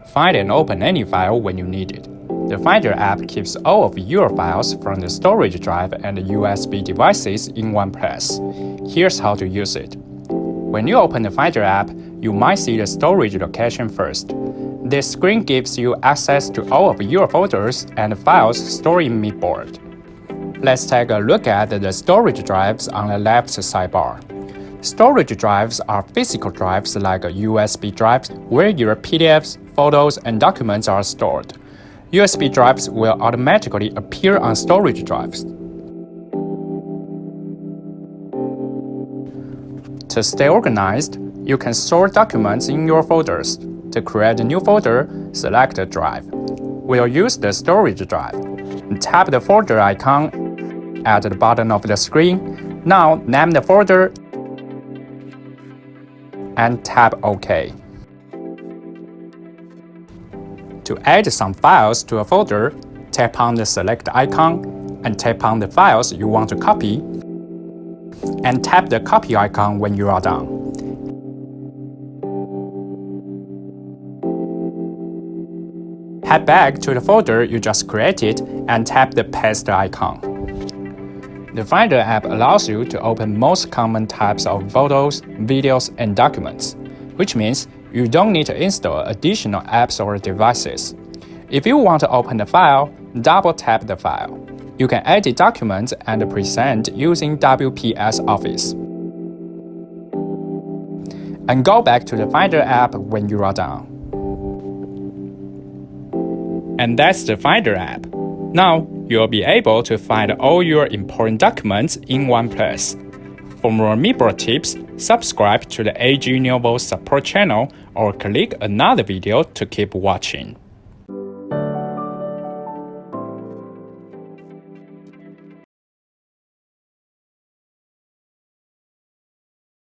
Find and open any file when you need it. The Finder app keeps all of your files from the storage drive and USB devices in one place. Here's how to use it. When you open the Finder app, you might see the storage location first. This screen gives you access to all of your folders and files stored in Meetboard. Let's take a look at the storage drives on the left sidebar. Storage drives are physical drives like USB drives where your PDFs, photos, and documents are stored. USB drives will automatically appear on storage drives. To stay organized, you can sort documents in your folders. To create a new folder, select a drive. We'll use the storage drive. Tap the folder icon at the bottom of the screen. Now name the folder and tap OK. To add some files to a folder, tap on the select icon and tap on the files you want to copy, and tap the copy icon when you are done. Head back to the folder you just created and tap the paste icon. The Finder app allows you to open most common types of photos, videos, and documents, which means you don't need to install additional apps or devices. If you want to open the file, double-tap the file. You can edit documents and present using WPS Office. And go back to the Finder app when you are done. And that's the Finder app. Now, you'll be able to find all your important documents in one place. For more Meetboard tips, subscribe to the AG Neovo support channel or click another video to keep watching.